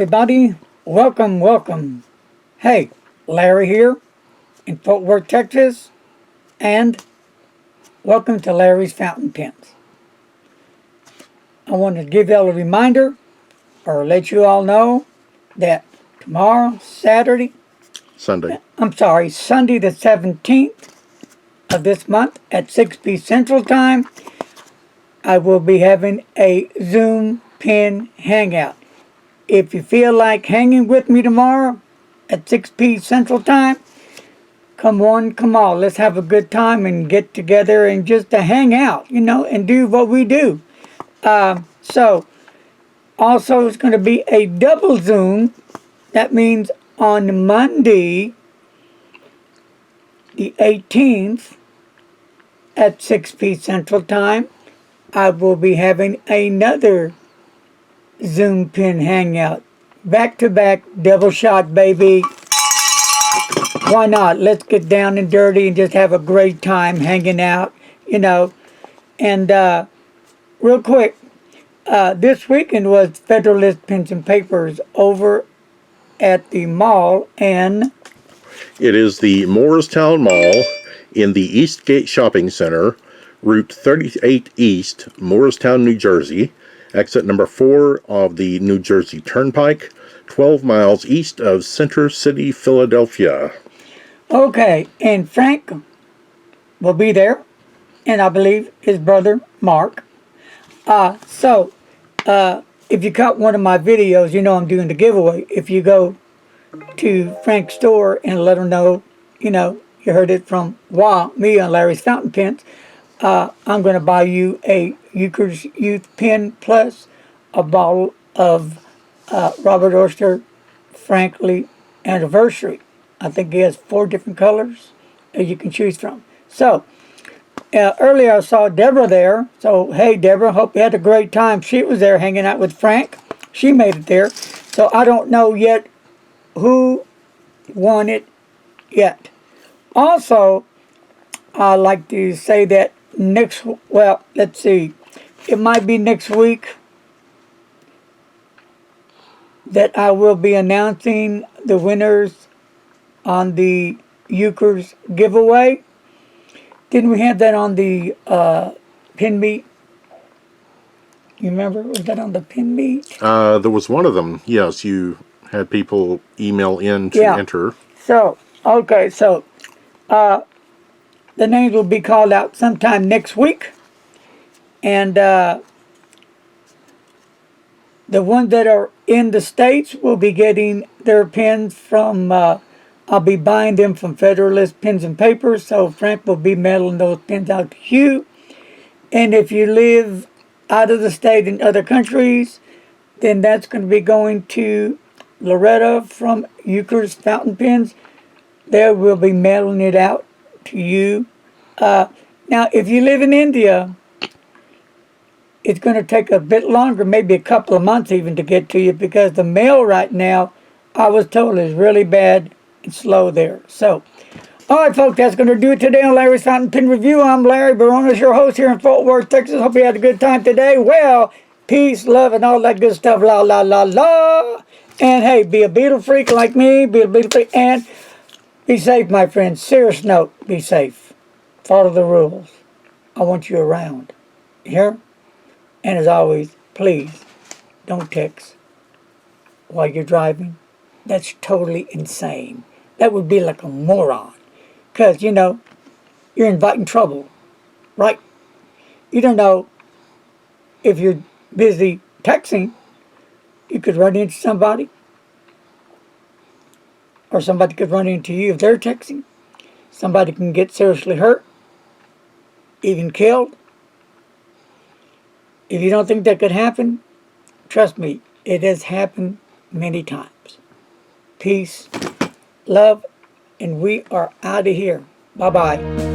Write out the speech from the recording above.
everybody. Welcome, welcome. Hey, Larry here in Fort Worth, Texas, and welcome to Larry's Fountain Pens. I want to give y'all a reminder, or let you all know, that tomorrow, Sunday the 17th of this month at 6 p. Central Time, I will be having a Zoom Pen Hangout. If you feel like hanging with me tomorrow at 6 p. Central Time, come on. Let's have a good time and get together and just to hang out, and do what we do. So, also it's going to be a double Zoom. That means on Monday, the 18th, at 6 p. Central Time, I will be having another Zoom Pen Hangout. Back-to-back double shot, baby. Why not? Let's get down and dirty and just have a great time hanging out, And real quick, this weekend was Federalist Pens and Papers over at the mall, and it is the Morristown Mall in the Eastgate Shopping Center, Route 38 East, Morristown, New Jersey, exit number 4 of the New Jersey Turnpike, 12 miles east of Center City, Philadelphia. Okay, and Frank will be there, and I believe his brother, Mark. If you caught one of my videos, I'm doing the giveaway. If you go to Frank's store and let him know, you heard it from me on Larry's Fountain Pens, I'm going to buy you a Euchre's Youth Pen plus a bottle of Robert Oyster Frankly Anniversary. I think he has 4 different colors that you can choose from. So, earlier I saw Deborah there. So, hey, Deborah, hope you had a great time. She was there hanging out with Frank. She made it there. So, I don't know yet who won it yet. Also, I'd like to say that let's see. It might be next week that I will be announcing the winners on the Euchre's giveaway. Didn't we have that on the Pen Meet? You remember? Was that on the Pen Meet? There was one of them. Yes, you had people email in to enter. So, okay, the names will be called out sometime next week. And the ones that are in the States will be getting their pens from, I'll be buying them from Federalist Pens and Papers, so Frank will be mailing those pens out to you. And if you live out of the state in other countries, then that's going to be going to Loretta from Euchre's Fountain Pens. They will be mailing it out to you. Now, if you live in India, it's going to take a bit longer, maybe a couple of months even, to get to you, because the mail right now, I was told, is really bad and slow there. So, all right, folks, that's going to do it today on Larry's Fountain Pen Review. I'm Larry Baronis, your host here in Fort Worth, Texas. Hope you had a good time today. Well, peace, love, and all that good stuff. La, la, la, la. And, hey, be a beetle freak like me. Be a beetle freak. And be safe, my friends. Serious note, be safe. Follow the rules. I want you around. You hear? And as always, please don't text while you're driving. That's totally insane. That would be like a moron. Because, you're inviting trouble, right? You don't know if you're busy texting, you could run into somebody. Or somebody could run into you if they're texting. Somebody can get seriously hurt, even killed. If you don't think that could happen, trust me, it has happened many times. Peace, love, and we are out of here. Bye-bye.